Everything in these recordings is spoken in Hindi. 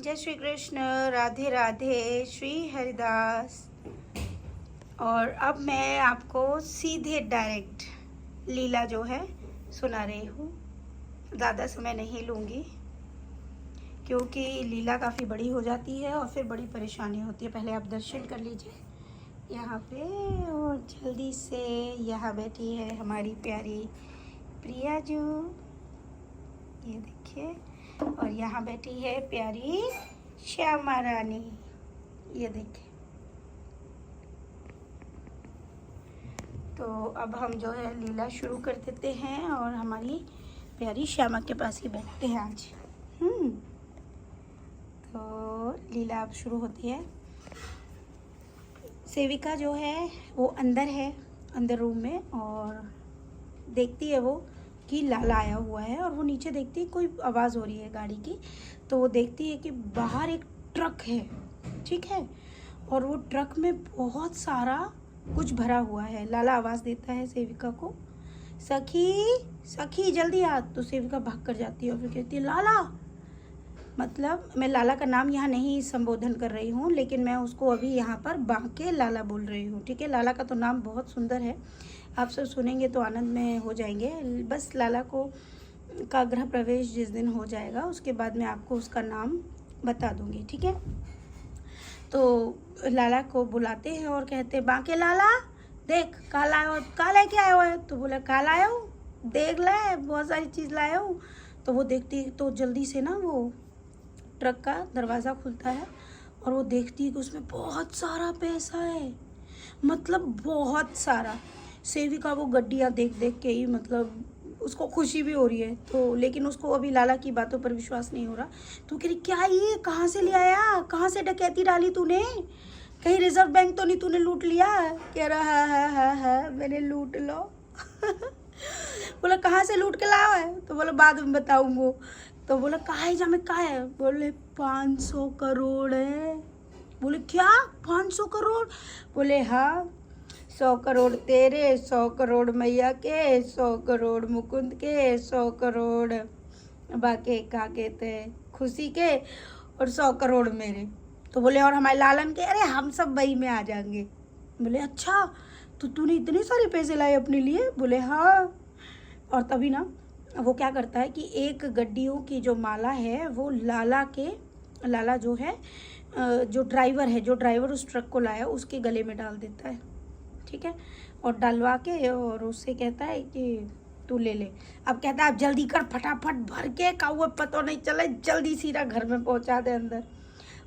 जय श्री कृष्ण, राधे राधे, श्री हरिदास। और अब मैं आपको सीधे डायरेक्ट लीला जो है सुना रही हूँ। ज़्यादा समय नहीं लूँगी क्योंकि लीला काफ़ी बड़ी हो जाती है और फिर बड़ी परेशानी होती है। पहले आप दर्शन कर लीजिए यहाँ पे। और जल्दी से यहाँ बैठी है हमारी प्यारी प्रिया जो, ये देखिए। और यहाँ बैठी है प्यारी श्यामा रानी, ये देखिए। तो अब हम जो है लीला शुरू कर देते हैं और हमारी प्यारी श्यामा के पास ही बैठते हैं आज। तो लीला अब शुरू होती है। सेविका जो है वो अंदर है, अंदर रूम में, और देखती है वो कि लाला आया हुआ है। और वो नीचे देखती है कोई आवाज़ हो रही है गाड़ी की। तो वो देखती है कि बाहर एक ट्रक है, ठीक है, और वो ट्रक में बहुत सारा कुछ भरा हुआ है। लाला आवाज़ देता है सेविका को, सखी सखी जल्दी आ। तो सेविका भाग कर जाती है और फिर कहती है लाला। मतलब मैं लाला का नाम यहाँ नहीं संबोधन कर रही हूँ, लेकिन मैं उसको अभी यहाँ पर बांके लाला बोल रही हूँ, ठीक है। लाला का तो नाम बहुत सुंदर है, आप सब सुनेंगे तो आनंद में हो जाएंगे। बस लाला को का गृह प्रवेश जिस दिन हो जाएगा उसके बाद मैं आपको उसका नाम बता दूँगी, ठीक है। तो लाला को बुलाते हैं और कहते हैं बांके लाला देख का लेके आया हुआ है। तो बोला का लाया हूँ, देख लाए बहुत सारी चीज़ लाया हूँ। तो वो देखती तो जल्दी से ना वो ट्रक का दरवाज़ा खुलता है और वो देखती है कि उसमें बहुत सारा पैसा है, मतलब बहुत सारा। सेविका वो गड्डियाँ देख देख के ही मतलब उसको खुशी भी हो रही है, तो लेकिन उसको अभी लाला की बातों पर विश्वास नहीं हो रहा। तो कह रही क्या ये कहाँ से ले आया, कहाँ से डकैती डाली तूने, कहीं रिजर्व बैंक तो नहीं तूने लूट लिया। कह रहा है मैंने लूट लो। बोला कहाँ से लूट के लाया है। तो बोला बाद में बताऊंगा। तो बोला कहाँ जा में कहाँ है। बोले 500 करोड़ है। बोले क्या 500 करोड़। बोले हाँ, 100 करोड़ तेरे, 100 करोड़ मैया के, 100 करोड़ मुकुंद के, 100 करोड़ बाकी क्या कहते हैं खुशी के, और 100 करोड़ मेरे। तो बोले और हमारे लालन के। अरे हम सब वही में आ जाएंगे। बोले अच्छा तो तूने इतने सारे पैसे लाए अपने लिए। बोले हाँ। और तभी ना वो क्या करता है कि एक गड्डियों की जो माला है वो लाला जो है जो ड्राइवर उस ट्रक को लाया उसके गले में डाल देता है, ठीक है। और डालवा के और उससे कहता है कि तू ले ले। अब कहता है आप जल्दी कर, फटाफट भर के काऊ पता नहीं चले, जल्दी सीधा घर में पहुंचा दे अंदर।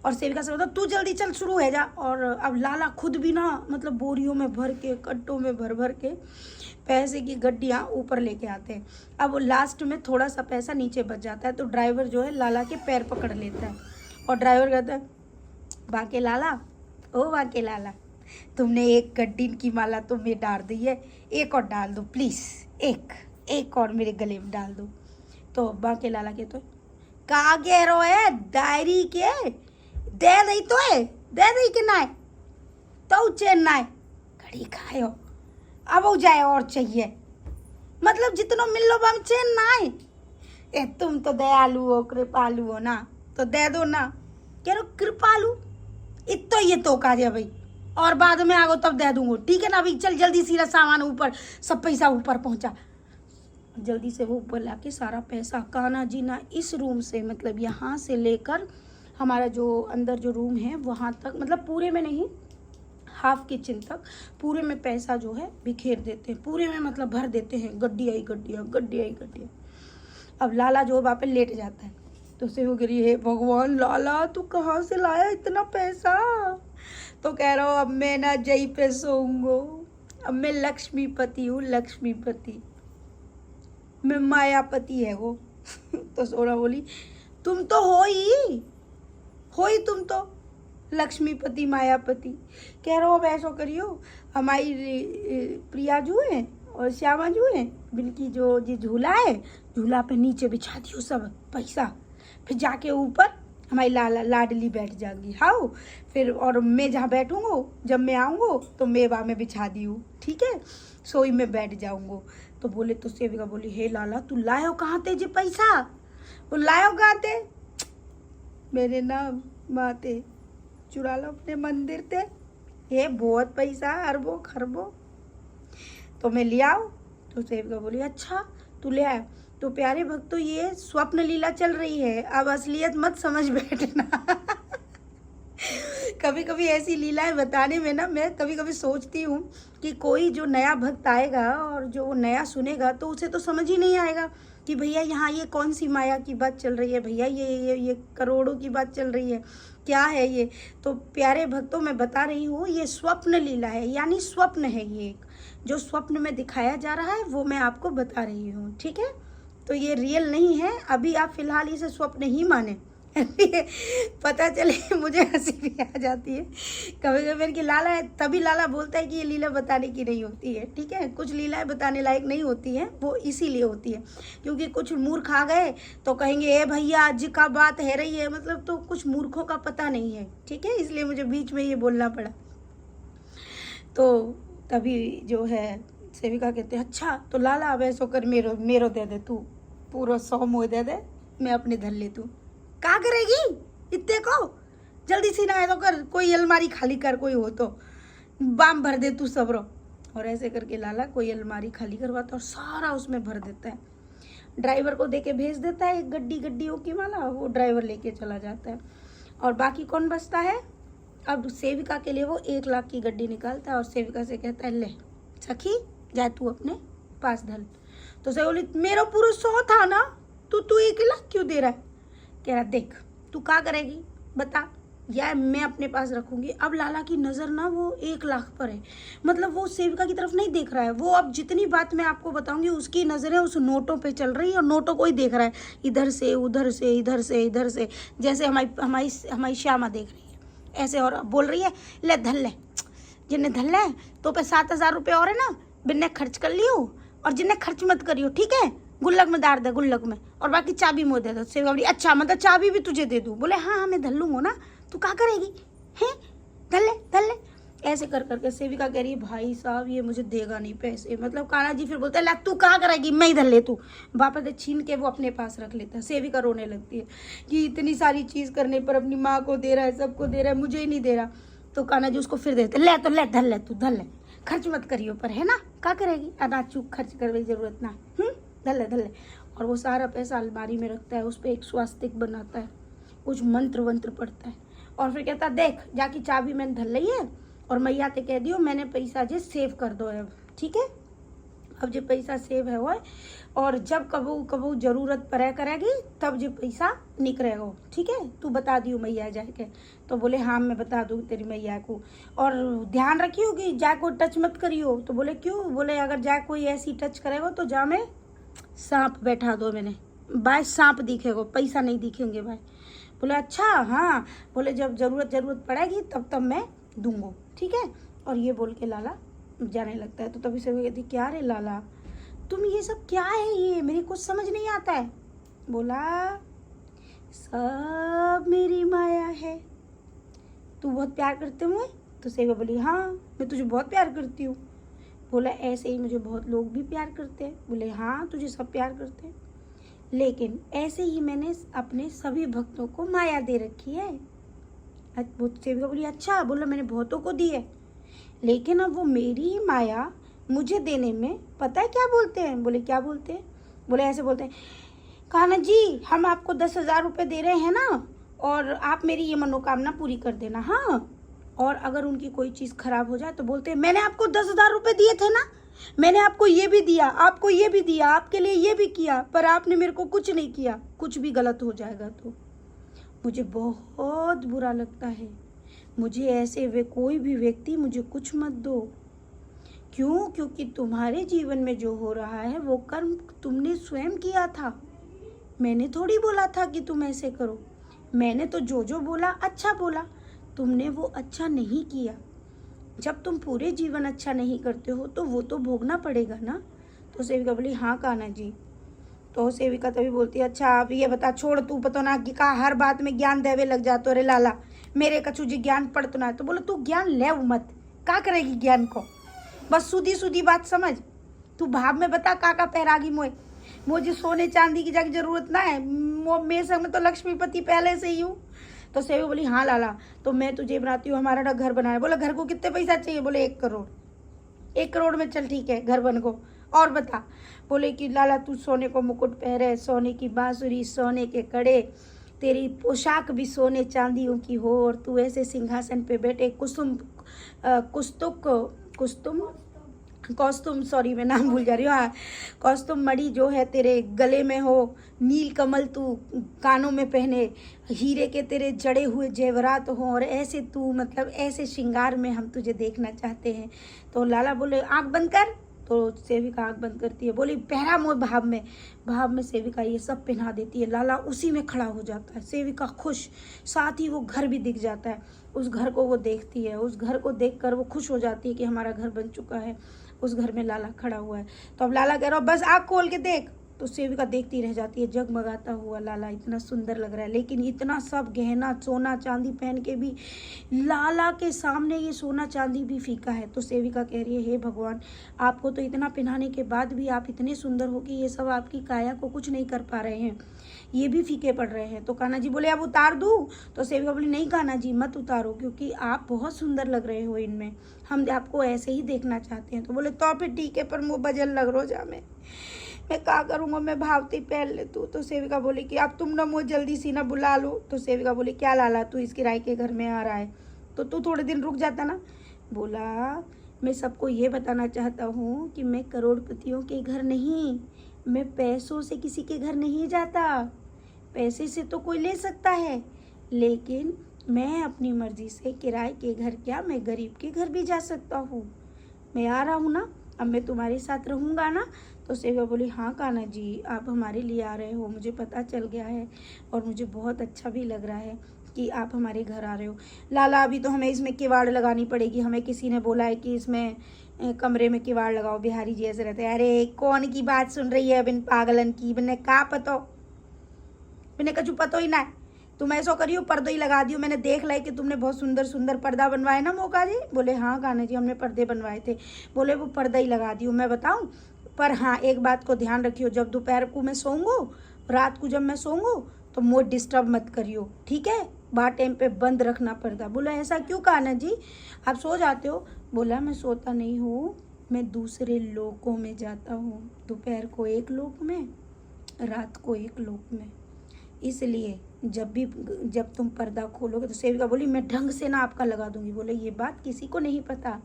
और सेविका से बोलता तू जल्दी चल शुरू है जा। और अब लाला खुद भी ना मतलब बोरियों में भर के, कट्टों में भर भर के पैसे की गड्डियाँ ऊपर लेके आते हैं। अब वो लास्ट में थोड़ा सा पैसा नीचे बच जाता है तो ड्राइवर जो है लाला के पैर पकड़ लेता है और ड्राइवर कहता है बाके लाला, ओ बाके लाला, तुमने एक गड्डी की माला तो में डाल दी है, एक और डाल दो प्लीज़, एक और मेरे गले में डाल दो। तो बाके लाला के तो का कह रो है डायरी के दे दई तो है, दे दई के ना तो चैन ना घड़ी खायो अब हो जाए और चाहिए, मतलब जितना मिल लो बम चैन ना है। ए तुम तो दयालु हो, कृपालु हो ना, तो दे दो ना। कह रो कृपालु इतो ये तो का दिया भाई, और बाद में आगो तब दे दूंगा, ठीक है ना। अभी चल जल्दी सीधा सामान ऊपर, सब पैसा ऊपर पहुंचा। जल्दी से वो ऊपर लाके सारा पैसा कान्हा जी ना इस रूम से मतलब यहाँ से लेकर हमारा जो अंदर जो रूम है वहाँ तक, मतलब पूरे में नहीं हाफ किचन तक पूरे में पैसा जो है बिखेर देते हैं, पूरे में मतलब भर देते हैं, गड्डियाँ ही गड्डियाँ। अब लाला जो वहाँ पे लेट जाता है तो उसे वो गिरी है भगवान लाला तू कहाँ से लाया इतना पैसा। तो कह रहा हूँ अब मैं ना जई पे सोऊंगो, अब मैं लक्ष्मीपति हूँ, लक्ष्मीपति, मैं मायापति है वो। तो सोना बोली तुम तो हो ही तुम तो लक्ष्मीपति मायापति। कह रहा हो अब ऐसा करियो हमारी प्रिया जो है और श्यामा जो है बिनकी जो झूला है, झूला पे नीचे बिछा दियो सब पैसा, फिर जाके ऊपर हमारी लाडली बैठ जाएगी। हाँ फिर और मैं जहाँ बैठूँगा जब मैं आऊँगा तो मैं वहाँ में बिछा दी हूँ, ठीक है, सोई में बैठ जाऊँगा। तो बोले तो सेविका बोली हे लाला तू लायो कहाँ थे जी पैसा। वो लायो कहाँ थे, मेरे नाम माते चुरा लो अपने मंदिर ते, ये बहुत पैसा अरबों खरबों, तो मैं ले आओ। तो सेविका बोली अच्छा तू ले आया। तो प्यारे भक्तों ये स्वप्न लीला चल रही है, अब असलियत मत समझ बैठना। कभी कभी ऐसी लीलाएं बताने में ना मैं कभी कभी सोचती हूँ कि कोई जो नया भक्त आएगा और जो नया सुनेगा तो उसे तो समझ ही नहीं आएगा कि भैया यहाँ ये कौन सी माया की बात चल रही है, भैया ये करोड़ों की बात चल रही है, क्या है ये। तो प्यारे भक्तों मैं बता रही हूँ ये स्वप्न लीला है, यानी स्वप्न है, ये एक जो स्वप्न में दिखाया जा रहा है वो मैं आपको बता रही हूँ, ठीक है। तो ये रियल नहीं है, अभी आप फिलहाल इसे स्वप्न ही माने। पता चले मुझे हंसी भी आ जाती है कभी कभी कि लाला है, तभी लाला बोलता है कि ये लीला बताने की नहीं होती है, ठीक है। कुछ लीलाएं बताने लायक नहीं होती हैं, वो इसीलिए होती है क्योंकि कुछ मूर्ख आ गए तो कहेंगे ए भैया आज का बात है रही है, मतलब तो कुछ मूर्खों का पता नहीं है, ठीक है, इसलिए मुझे बीच में ये बोलना पड़ा। तो तभी जो है सेविका कहते हैं अच्छा तो लाला अब ऐसा कर मेरो दे दे, तू पूरा 100 मोह दे दे, मैं अपने धर ले, तू क्या करेगी इतने को, जल्दी सी ना तो कर, कोई अलमारी खाली कर, कोई हो तो बाम भर दे तू सबरो। और ऐसे करके लाला कोई अलमारी खाली करवाता और सारा उसमें भर देता है, ड्राइवर को देके भेज देता है, एक गड्डियों की माला, वो ड्राइवर लेके चला जाता है। और बाकी कौन बचता है, अब सेविका के लिए वो 1 लाख की गड्डी निकालता है और सेविका से कहता है ले सखी जा तू अपने पास धल। तो से बोली मेरा पूरा 100 था ना, तू 1 लाख क्यों दे रहा है। कह रहा देख तू क्या करेगी बता, या मैं अपने पास रखूंगी। अब लाला की नज़र ना वो 1 लाख पर है, मतलब वो सेविका की तरफ नहीं देख रहा है, वो अब जितनी बात मैं आपको बताऊंगी उसकी नज़रें उस नोटों पे चल रही है और नोटों को ही देख रहा है, इधर से उधर से इधर से इधर से, जैसे हमारी श्यामा देख रही है ऐसे। और बोल रही है ले धल ले, जिन्हें धल ले तो पे 7,000 रुपये और है ना, बिन्ने खर्च कर लियो और जिन्हें खर्च मत करियो, ठीक है, गुल्लक में डाल दे, गुल्लक में, और बाकी चाबी मुझे दे दो। सेविका बोली अच्छा मतलब चाबी भी तुझे दे दूँ। बोले हाँ मैं धल लूँगा ना, तू क्या करेगी हैं, धल ले। ऐसे कर करके सेविका कह रही है भाई साहब ये मुझे देगा नहीं पैसे, मतलब कान्हा जी फिर बोलते हैं तू क्या करेगी, मैं ही धल ले, तू वापस छीन के वो अपने पास रख लेता है। सेविका रोने लगती है कि इतनी सारी चीज़ करने पर अपनी माँ को दे रहा है, सबको दे रहा है, मुझे ही नहीं दे रहा। तो कान्हा जी उसको फिर देते ले तो ले धल ले, तू धल ले, खर्च मत करियो पर, है ना, क्या करेगी, अनाज चूक खर्च करने की जरूरत ना, धल ले। और वो सारा पैसा अलमारी में रखता है, उस पर एक स्वास्तिक बनाता है, कुछ मंत्र वंत्र पढ़ता है और फिर कहता देख जाके चाबी मैंने धल ली है और मैया ते कह दियो मैंने पैसा जे सेव कर दो अब, ठीक है, अब जो पैसा सेव है वो, और जब कबू जरूरत पड़े करेगी तब जो पैसा निकलेगा, ठीक है, तू बता दियो मैया जाके। तो बोले हाँ मैं बता दूँ तेरी मैया को, और ध्यान रखियो कि जाए को टच मत करियो। तो बोले क्यों, बोले अगर जाए कोई ऐसी टच करेगा तो जा में सांप बैठा दो, मैंने भाई सांप दिखेगा, पैसा नहीं दिखेंगे भाई। बोले अच्छा हाँ, बोले जब जरूरत पड़ेगी तब मैं दूंगा, ठीक है। और ये बोल के लाला जाने लगता है। तो तभी से वो कहती क्या रे लाला तुम ये सब क्या है, ये मेरे कुछ समझ नहीं आता है। बोला सब मेरी माया है, तू बहुत प्यार करते हुए। तो सेवा बोली हाँ मैं तुझे बहुत प्यार करती हूँ। बोला ऐसे ही मुझे बहुत लोग भी प्यार करते हैं। बोले हाँ तुझे सब प्यार करते हैं, लेकिन ऐसे ही मैंने अपने सभी भक्तों को माया दे रखी है। सेविका बोली अच्छा, बोला मैंने बहुतों को दी है, लेकिन अब वो मेरी ही माया मुझे देने में पता है क्या बोलते हैं। बोले क्या बोलते हैं। बोले ऐसे बोलते हैं कान्हा जी हम आपको 10,000 रुपये दे रहे हैं ना, और आप मेरी ये मनोकामना पूरी कर देना। हाँ, और अगर उनकी कोई चीज़ खराब हो जाए तो बोलते हैं मैंने आपको 10,000 रुपये दिए थे ना, मैंने आपको ये भी दिया, आपको ये भी दिया, आपके लिए ये भी किया, पर आपने मेरे को कुछ नहीं किया। कुछ भी गलत हो जाएगा तो मुझे बहुत बुरा लगता है। मुझे ऐसे कोई भी व्यक्ति मुझे कुछ मत दो। क्यों? क्योंकि तुम्हारे जीवन में जो हो रहा है वो कर्म तुमने स्वयं किया था। मैंने थोड़ी बोला था कि तुम ऐसे करो। मैंने तो जो बोला अच्छा बोला, तुमने वो अच्छा नहीं किया। जब तुम पूरे जीवन अच्छा नहीं करते हो तो वो तो भोगना पड़ेगा ना। तो सेविका बोली हाँ कान्हा जी। तो सेविका तभी बोलती है अच्छा आप ये बता, छोड़ तू पता ना कि का हर बात में ज्ञान देवे लग जातो रे लाला, मेरे कछु जी ज्ञान पढ़ तो ना। तो बोले तू ज्ञान ले मत, का करेगी ज्ञान को, बस सुधी बात समझ। तू भाव में बता का पैरागी मोए, मुझे सोने चांदी की जाके जरूरत ना है। मेरे संग में तो लक्ष्मीपति पहले से ही हूँ, तो सेविका बोली हाँ लाला, तो मैं तुझे बनाती हूँ, हमारा ना घर बनाना। बोला घर को कितने पैसा चाहिए? बोले 1 करोड़। 1 करोड़ में चल ठीक है घर बन को, और बता। बोले कि लाला तू सोने को मुकुट पहरे, सोने की बांसुरी, सोने के कड़े, तेरी पोशाक भी सोने चांदियों की हो, और तू ऐसे सिंहासन पे बैठे, कौस्तुम सॉरी मैं नाम भूल जा रही हूँ, हाँ कौस्तुम मणि जो है तेरे गले में हो, नील कमल तू कानों में पहने, हीरे के तेरे जड़े हुए जेवरात हो, और ऐसे तू मतलब ऐसे श्रृंगार में हम तुझे देखना चाहते हैं। तो लाला बोले आंख बंद कर। तो सेविका आंख बंद करती है, बोली पहरा मोह भाव में सेविका ये सब पहना देती है। लाला उसी में खड़ा हो जाता है, सेविका खुश, साथ ही वो घर भी दिख जाता है। उस घर को वो देखती है, उस घर को देखकर वो खुश हो जाती है कि हमारा घर बन चुका है। उस घर में लाला खड़ा हुआ है। तो अब लाला कह रहा हो बस आँख खोल के देख। तो सेविका देखती रह जाती है, जगमगाता हुआ लाला इतना सुंदर लग रहा है, लेकिन इतना सब गहना सोना चांदी पहन के भी लाला के सामने ये सोना चांदी भी फीका है। तो सेविका कह रही है हे भगवान, आपको तो इतना पहनाने के बाद भी आप इतने सुंदर हो कि ये सब आपकी काया को कुछ नहीं कर पा रहे हैं, ये भी फीके पड़ रहे हैं। तो कान्हा जी बोले अब उतार दूँ? तो सेविका बोली नहीं कान्हा जी मत उतारो, क्योंकि आप बहुत सुंदर लग रहे हो इनमें, हम आपको ऐसे ही देखना चाहते हैं। तो बोले तो फिर ठीक है, पर मुँह बजल लग रो जा मैं क्या करूँगा, मैं भावती पहन ले तू। तो सेविका बोली कि अब तुम ना मुझे जल्दी सी ना बुला लो। तो सेविका बोली क्या लाला तू इस किराए के घर में आ रहा है, तो तू थोड़े दिन रुक जाता ना। बोला मैं सबको ये बताना चाहता हूँ कि मैं करोड़पतियों के घर नहीं, मैं पैसों से किसी के घर नहीं जाता। पैसे से तो कोई ले सकता है, लेकिन मैं अपनी मर्जी से किराए के घर क्या, मैं गरीब के घर भी जा सकता हूँ। मैं आ रहा हूँ ना, अब मैं तुम्हारे साथ रहूँगा ना। तो सेविका बोली हाँ कान्हा जी आप हमारे लिए आ रहे हो, मुझे पता चल गया है, और मुझे बहुत अच्छा भी लग रहा है कि आप हमारे घर आ रहे हो। लाला अभी तो हमें इसमें किवाड़ लगानी पड़ेगी, हमें किसी ने बोला है कि इसमें कमरे में किवाड़ लगाओ, बिहारी जी ऐसे रहते हैं। अरे कौन की बात सुन रही है बिन पागलन की, बिने का पतो, बिने कछु पतो ही ना है। तुम ऐसा करियो पर्दो ही लगा दियो, मैंने देख लिया कि तुमने बहुत सुंदर सुंदर पर्दा बनवाए ना मोका जी। बोले हाँ कान्हा जी हमने पर्दे बनवाए थे। बोले वो पर्दा ही लगा दियो, मैं बताऊँ, पर हाँ एक बात को ध्यान रखियो, जब दोपहर को मैं सोऊंगो, रात को जब मैं सोऊंगो तो मुझे डिस्टर्ब मत करियो, ठीक है, बार टाइम पे बंद रखना पर्दा। बोला ऐसा क्यों कान्हा जी, आप सो जाते हो? बोला मैं सोता नहीं हूँ, मैं दूसरे लोकों में जाता हूँ, दोपहर को एक लोक में, रात को एक लोक में, इसलिए जब तुम पर्दा खोलोगे। तो सेविका बोली मैं ढंग से ना आपका लगा दूंगी। बोले ये बात किसी को नहीं पता,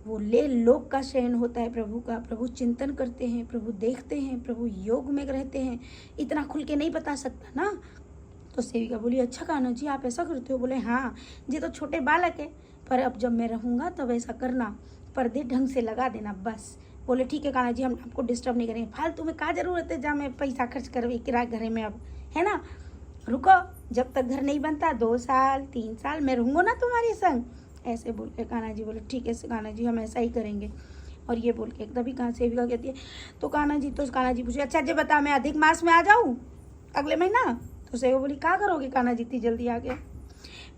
वो ले लोक का शयन होता है प्रभु का, प्रभु चिंतन करते हैं, प्रभु देखते हैं, प्रभु योग में रहते हैं, इतना खुल के नहीं बता सकता ना। तो सेविका बोली अच्छा कान्हा जी आप ऐसा करते हो? बोले हाँ ये तो छोटे बालक है, पर अब जब मैं रहूँगा तब ऐसा करना, पर्दे ढंग से लगा देना बस। बोले ठीक है कान्हा जी हम आपको डिस्टर्ब नहीं करेंगे, फालतू में क्या जरूरत है जहाँ मैं पैसा खर्च कर किराए घर में, अब है ना, रुको जब तक घर नहीं बनता 2 साल 3 साल मैं रहूँगा ना तुम्हारे संग, ऐसे बोल के कान्हा जी बोले ठीक है कान्हा जी हम ऐसा ही करेंगे। और ये बोल के एकदम ही कहाँ सेविका कहती है तो कान्हा जी पूछे अच्छा जी बता मैं अधिक मास में आ जाऊँ अगले महीना? तो सेविका बोली क्या करोगे कान्हा जी इतनी जल्दी आ गया?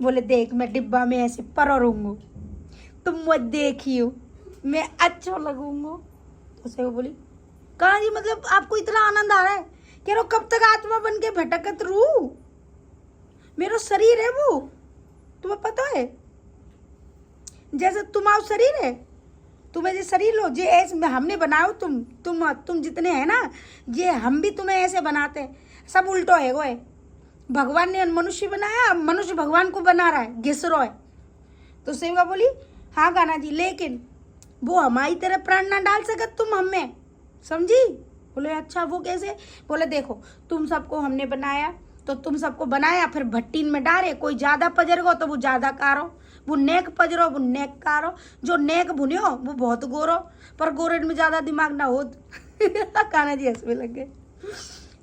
बोले देख मैं डिब्बा में ऐसे पर रहूँगा, तुम मत देखियो, मैं अच्छा लगूंगा। तो सेविका बोली कान्हा जी मतलब आपको इतना आनंद आ रहा है, कह रहा कब तक आत्मा बन के भटकत रू, मेरा शरीर है वो तुम्हें पता है, जैसे तुम्हारा शरीर है, तुम्हें जो शरीर लो जे ऐसे हमने बनाओ, तुम जितने हैं ना ये हम भी तुम्हें ऐसे बनाते हैं, सब उल्टो है वो है, भगवान ने मनुष्य बनाया, मनुष्य भगवान को बना रहा है, घिसरो है। तो सेविका बोली हाँ कान्हा जी लेकिन वो हमारी तरह प्राण ना डाल सकत तुम हमें, समझी? बोले अच्छा वो कैसे? बोले देखो तुम सबको हमने बनाया, तो तुम सबको बनाया फिर भट्टीन में डाले, कोई ज्यादा पजरगो तो वो ज्यादा कारो, वो नेक पजरो वो नेक कारो, जो नेक भुनियो वो बहुत गोरो, पर गोरेट में ज्यादा दिमाग ना हो। कान्हा जी हंसने लग गए।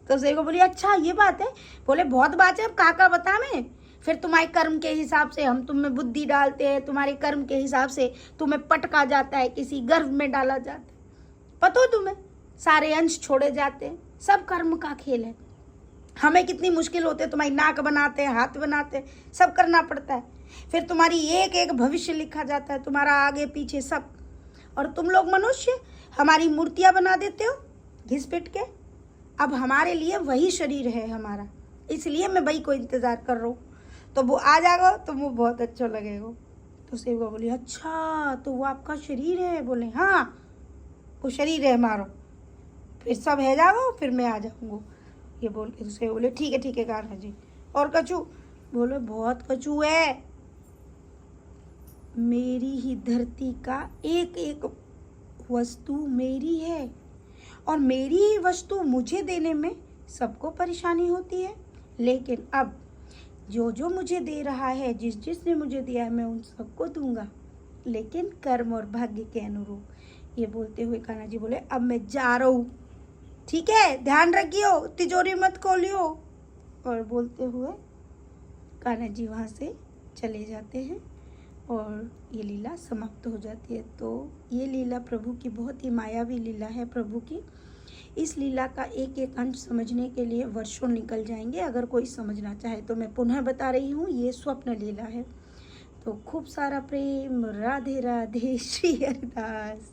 तो सेविका बोली अच्छा ये बात है? बोले बहुत बात है, अब काका बता मैं, फिर तुम्हारे कर्म के हिसाब से हम तुम्हें बुद्धि डालते हैं, तुम्हारे कर्म के हिसाब से तुम्हें पटका जाता है, किसी गर्भ में डाला जाता है, पता हो तुम्हें, सारे अंश छोड़े जाते हैं, सब कर्म का खेल है। हमें कितनी मुश्किल होती है, तुम्हारी नाक बनाते हैं, हाथ बनाते हैं, सब करना पड़ता है, फिर तुम्हारी एक एक भविष्य लिखा जाता है, तुम्हारा आगे पीछे सब, और तुम लोग मनुष्य हमारी मूर्तियां बना देते हो घिस पिट के। अब हमारे लिए वही शरीर है हमारा, इसलिए मैं वही को इंतजार कर रहा हूँ। तो वो आ जाएगा तो वो बहुत अच्छा लगेगा। तो सेवका बोली अच्छा तो वो आपका शरीर है? बोले हाँ वो शरीर है हमारा, फिर सब है जाओ फिर मैं आ जाऊँगा। ये बोल के दूसरे बोले ठीक है कान्हा जी। और कछू? बोले बहुत कछू है, मेरी ही धरती का एक एक वस्तु मेरी है और मेरी ही वस्तु मुझे देने में सबको परेशानी होती है, लेकिन अब जो जो मुझे दे रहा है, जिस जिसने मुझे दिया है, मैं उन सबको दूंगा, लेकिन कर्म और भाग्य के अनुरूप। ये बोलते हुए कान्हा जी बोले अब मैं जा रहा हूँ, ठीक है ध्यान रखियो, तिजोरी मत खोलियो। और बोलते हुए कान्हा जी वहाँ से चले जाते हैं और ये लीला समाप्त हो जाती है। तो ये लीला प्रभु की बहुत ही मायावी लीला है प्रभु की। इस लीला का एक एक अंश समझने के लिए वर्षों निकल जाएंगे, अगर कोई समझना चाहे तो। मैं पुनः बता रही हूँ ये स्वप्न लीला है। तो खूब सारा प्रेम, राधे राधे, श्री हरिदास।